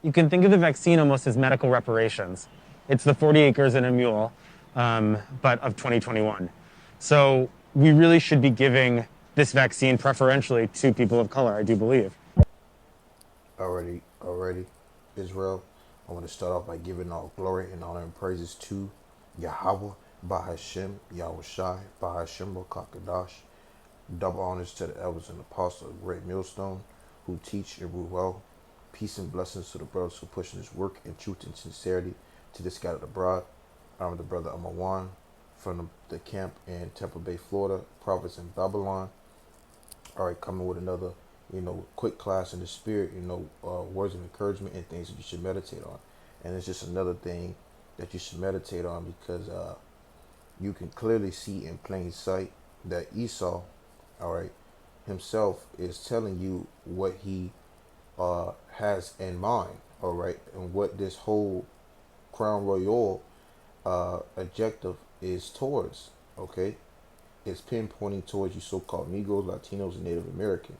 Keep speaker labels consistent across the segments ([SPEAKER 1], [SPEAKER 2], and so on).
[SPEAKER 1] You can think of the vaccine almost as medical reparations. It's the 40 acres and a mule, but of 2021. So we really should be giving this vaccine preferentially to people of color, I do believe.
[SPEAKER 2] Already, Israel. I want to start off by giving all glory and honor and praises to Yahweh, Bahashem, Yahweh Shai, Bahashem, Rakakadash. Double honors to the elders and apostles of Great Millstone who teach and rule well. Peace and blessings to the brothers who push in this work in truth and sincerity to the scattered abroad. I'm the brother Amawan from the camp in Tampa Bay, Florida, province in Babylon. All right, coming with another, quick class in the spirit, words of encouragement and things that you should meditate on. And it's just another thing that you should meditate on because you can clearly see in plain sight that Esau, all right, himself is telling you what he has in mind, all right, and what this whole Crown Royal objective is towards, okay? It's pinpointing towards you so-called Negroes, Latinos, and Native American,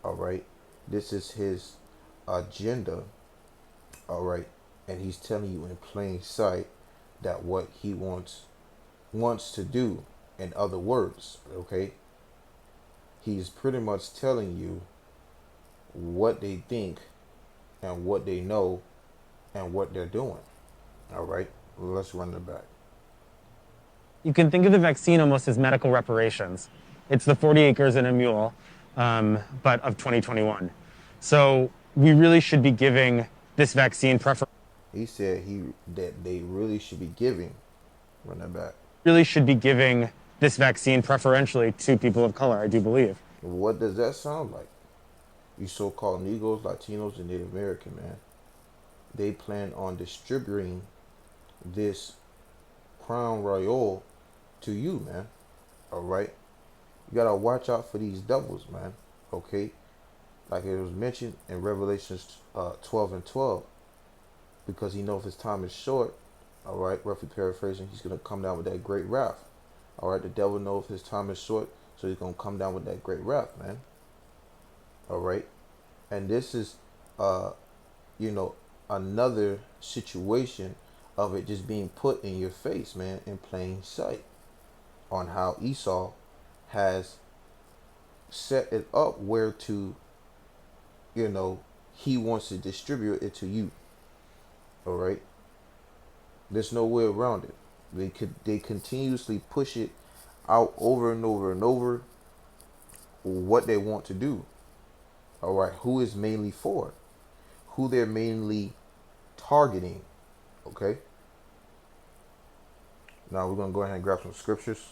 [SPEAKER 2] all right? This is his agenda, all right? And he's telling you in plain sight that what he wants to do, in other words, okay? He's pretty much telling you what they think and what they know and what they're doing. All right, let's run it back.
[SPEAKER 1] You can think of the vaccine almost as medical reparations. It's the 40 acres and a mule, but of 2021. So we really should be giving this vaccine
[SPEAKER 2] He said that they really should be giving. Run that back.
[SPEAKER 1] really should be giving this vaccine preferentially to people of color, I do believe.
[SPEAKER 2] What does that sound like? You so-called Negroes, Latinos, and Native American, man. They plan on distributing this Crown Royal to you, man. All right. You gotta watch out for these devils, man. Okay. Like it was mentioned in Revelations 12 and 12, because he knows his time is short. All right, roughly paraphrasing, he's gonna come down with that great wrath. All right, the devil knows his time is short, so he's gonna come down with that great wrath, man. All right, and this is, uh, you know, another situation of it just being put in your face, man, in plain sight, on how Esau has set it up where to, you know, he wants to distribute it to you. All right, there's no way around it. They continuously push it out over and over and over what they want to do. All right, who is mainly for, who they're mainly targeting. Okay. Now we're gonna go ahead and grab some scriptures,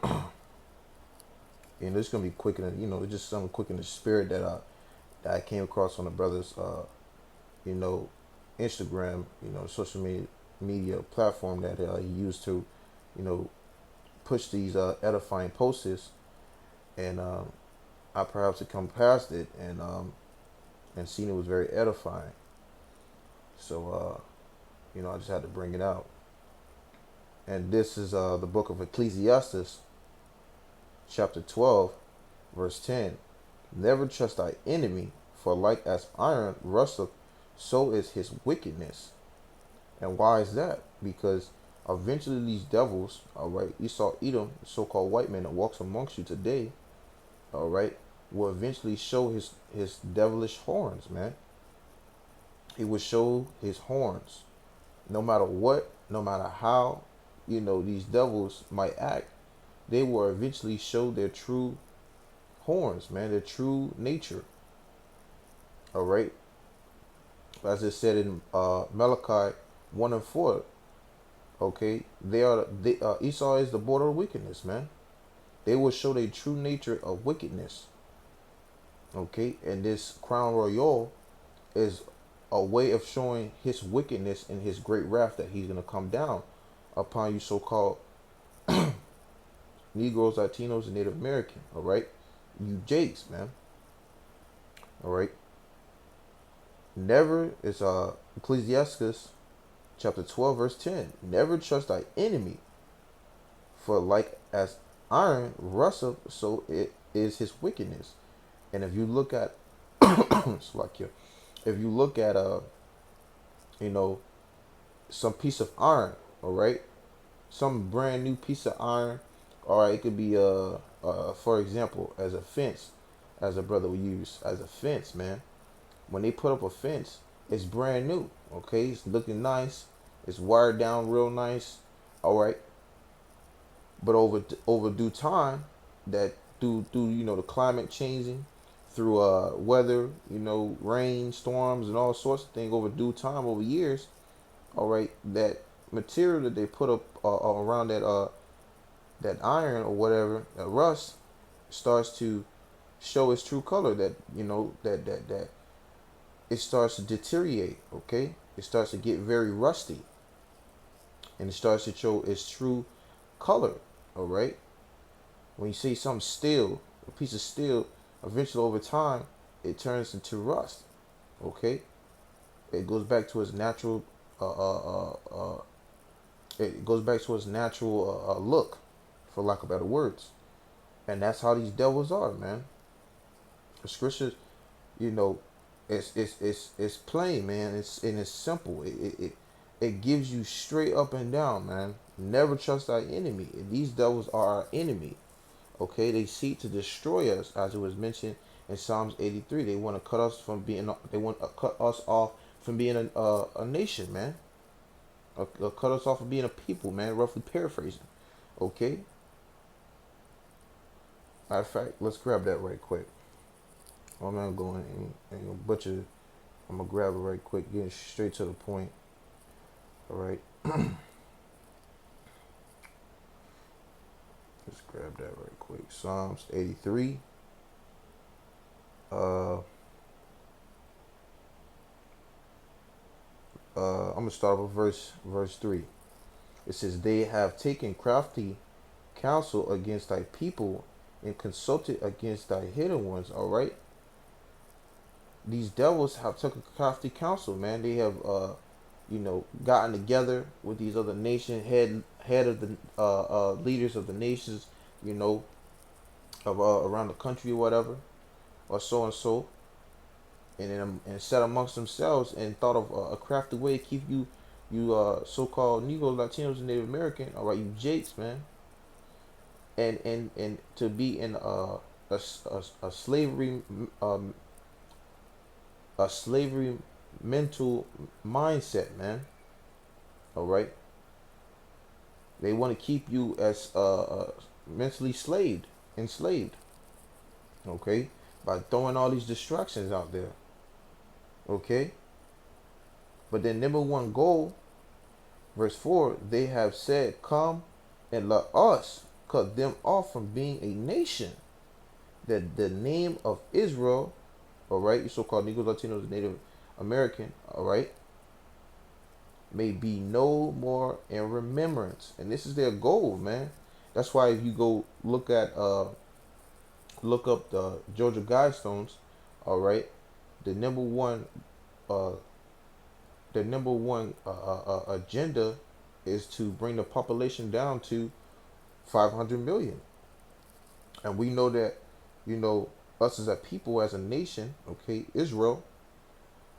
[SPEAKER 2] and it's gonna be quick and it's just something quick in the spirit that I came across on the brother's you know Instagram, social media platform that he used to, you know, push these edifying posts, and I perhaps had come past it and seen it was very edifying. So I just had to bring it out. And this is the book of Ecclesiastes, chapter 12, verse 10. Never trust thy enemy, for like as iron rusteth, so is his wickedness. And why is that? Because eventually these devils, all right, Esau, Edom, the so-called white man that walks amongst you today, all right, will eventually show his devilish horns, man. He will show his horns, no matter what, no matter how, these devils might act. They will eventually show their true horns, man, their true nature. All right, as it said in Malachi 1 and 4. Okay, Esau is the border of wickedness, man. They will show their true nature of wickedness. Okay, and this crown royal is a way of showing his wickedness and his great wrath that he's gonna come down upon you, so-called Negroes, Latinos, and Native American. All right, you Jakes, man. All right. Never is Ecclesiastes chapter 12 verse 10. Never trust thy enemy, for like as iron rusteth, so it is his wickedness. And if you look at Slovakia, if you look at you know, some piece of iron, all right, some brand new piece of iron, all right, it could be for example, as a fence, as a brother would use as a fence, man. When they put up a fence, it's brand new, okay, it's looking nice, it's wired down real nice, all right. But over due time, that through the climate changing, through weather, rain, storms, and all sorts of things over due time, over years, all right, that material that they put up around that iron or whatever, that rust, starts to show its true color. That that it starts to deteriorate. Okay, it starts to get very rusty, and it starts to show its true color. All right. When you see something steel, a piece of steel, eventually over time, it turns into rust. Okay, it goes back to its natural. It goes back to its natural look, for lack of better words. And that's how these devils are, man. The scriptures, you know, it's plain, man. It's simple. It gives you straight up and down, man. Never trust thy enemy. These devils are our enemy. Okay, they seek to destroy us, as it was mentioned in Psalms 83. They want to cut us from being. They want to cut us off from being a nation, man. Cut us off from being a people, man. Roughly paraphrasing. Okay. Matter of fact, let's grab that right quick. I'm not going and butcher. I'm gonna grab it right quick, getting straight to the point. All right. Let's grab that right quick. Psalms 83. I'm gonna start with verse 3. It says, "They have taken crafty counsel against thy people and consulted against thy hidden ones." All right. These devils have taken crafty counsel, man. They have gotten together with these other nation head of the leaders of the nations, you know, of around the country or whatever, or so and so, and then and set amongst themselves and thought of a crafty way to keep you so-called Negroes, Latinos, and Native American, all right, you Jakes, man, and to be in a slavery a slavery mental mindset, man. All right, they want to keep you as mentally enslaved. Okay, by throwing all these distractions out there. Okay, but their number one goal, verse 4, they have said, "Come and let us cut them off from being a nation, that the name of Israel," all right, you so-called Negroes, Latinos, Native American, all right, "may be no more in remembrance." And this is their goal, man. That's why if you go look up the Georgia Guidestones, all right, the number one uh agenda is to bring the population down to 500 million. And we know that, us as a people, as a nation, okay, Israel,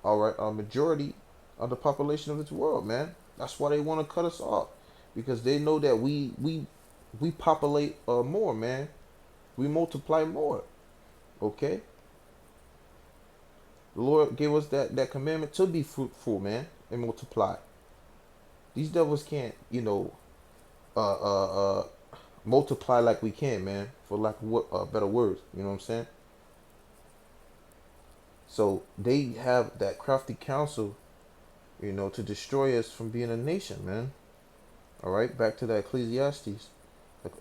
[SPEAKER 2] all right, a majority of the population of this world, man. That's why they want to cut us off, because they know that we populate more, man. We multiply more. Okay. The Lord gave us that commandment to be fruitful, man, and multiply. These devils can't, uh, uh, uh, multiply like we can, man. For lack of better words, you know what I'm saying? So they have that crafty counsel, to destroy us from being a nation, man. All right, back to that Ecclesiastes.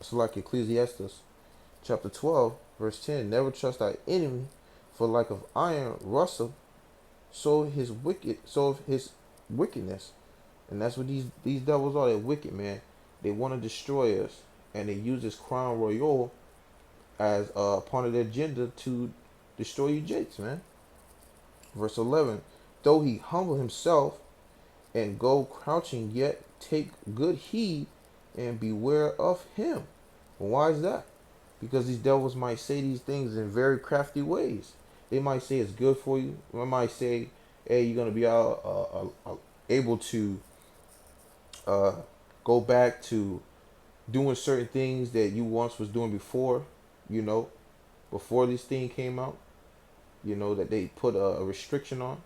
[SPEAKER 2] So like Ecclesiastes chapter 12, verse 10. "Never trust thy enemy, for like of iron rusteth, so of his wickedness." And that's what these devils are. They're wicked, man. They want to destroy us, and they use this crown royal as part of their agenda to destroy you jakes, man. Verse 11, "Though he humble himself and go crouching, yet take good heed and beware of him." And why is that? Because these devils might say these things in very crafty ways. They might say it's good for you. They might say, hey, you're gonna be able to uh, go back to doing certain things that you once was doing before, you know, before this thing came out, that they put a restriction on.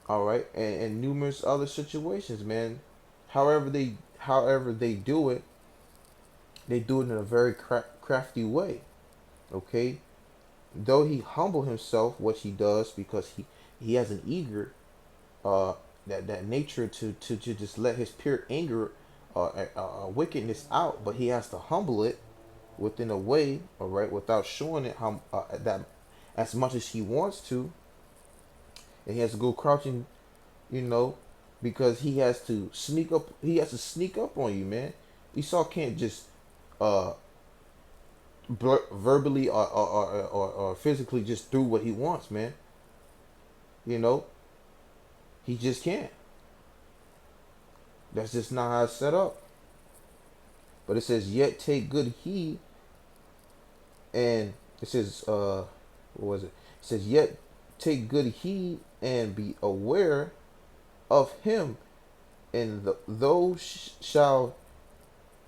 [SPEAKER 2] All right, and numerous other situations, man. However they do it, they do it in a very crafty way. Okay, though he humble himself, which he does because he has an eager that nature to just let his pure anger wickedness out, but he has to humble it within a way, all right, without showing it how that as much as he wants to, and he has to go crouching, you know, because he has to sneak up. He has to sneak up on you, man. Esau can't just uh verbally or physically just do what he wants, man. You know, he just can't. That's just not how it's set up. But it says, yet take good heed, and it says, what was it? It says, yet take good heed and be aware of him, and those shall,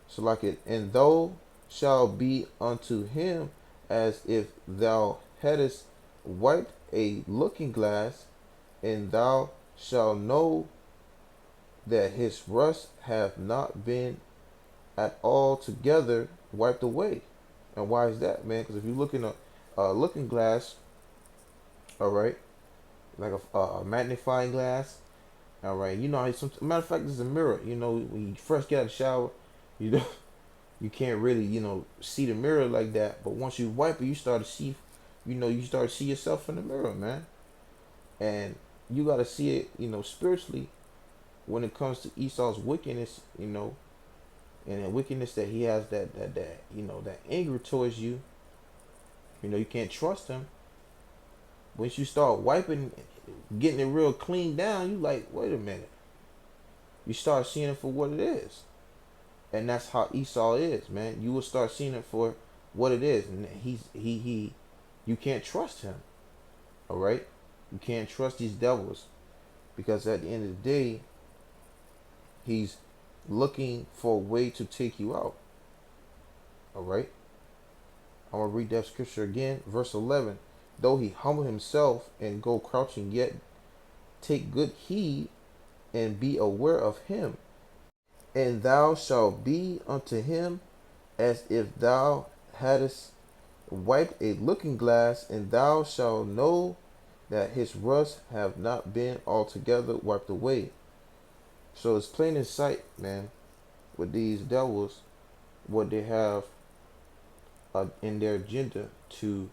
[SPEAKER 2] so like it, and thou shall be unto him as if thou hadst wiped a looking glass, and thou shalt know that his rust have not been at all together wiped away. And why is that, man? Because if you look in a looking glass, all right, like a magnifying glass, all right, matter of fact, this is a mirror. When you first get out of the shower, you know, you can't really, see the mirror like that. But once you wipe it, you start to see, you start to see yourself in the mirror, man. And you got to see it, spiritually when it comes to Esau's wickedness, and the wickedness that he has, that anger towards you. You can't trust him. Once you start wiping, getting it real clean down, you like, wait a minute. You start seeing it for what it is. And that's how Esau is, man. You will start seeing it for what it is. And you can't trust him. All right? You can't trust these devils. Because at the end of the day, he's looking for a way to take you out. All right? I'm going to read that scripture again. Verse 11. Though he humble himself and go crouching, yet take good heed and be aware of him. And thou shalt be unto him as if thou hadst wiped a looking glass, and thou shalt know that his rust have not been altogether wiped away. So it's plain in sight, man, with these devils, what they have in their agenda to,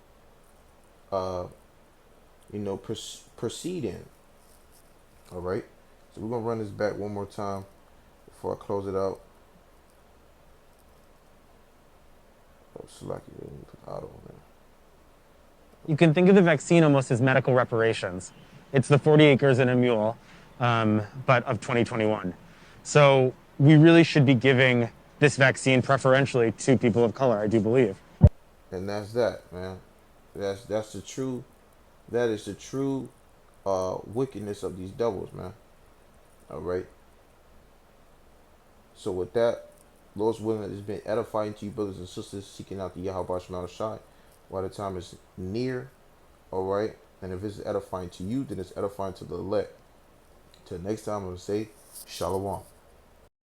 [SPEAKER 2] proceed in. All right. So we're gonna run this back one more time before I close it out. Oh, select it. Auto, man.
[SPEAKER 1] You can think of the vaccine almost as medical reparations. It's the 40 acres and a mule, but of 2021. So we really should be giving this vaccine preferentially to people of color, I do believe.
[SPEAKER 2] And that's that, man. That's the true. That is the true wickedness of these devils, man. All right. So with that, Lord's willing, it has been edifying to you, brothers and sisters, seeking out the Yahweh Shema Shai while the time is near. All right. And if it's edifying to you, then it's edifying to the elect. Till next time, I'm going to say, Shalom.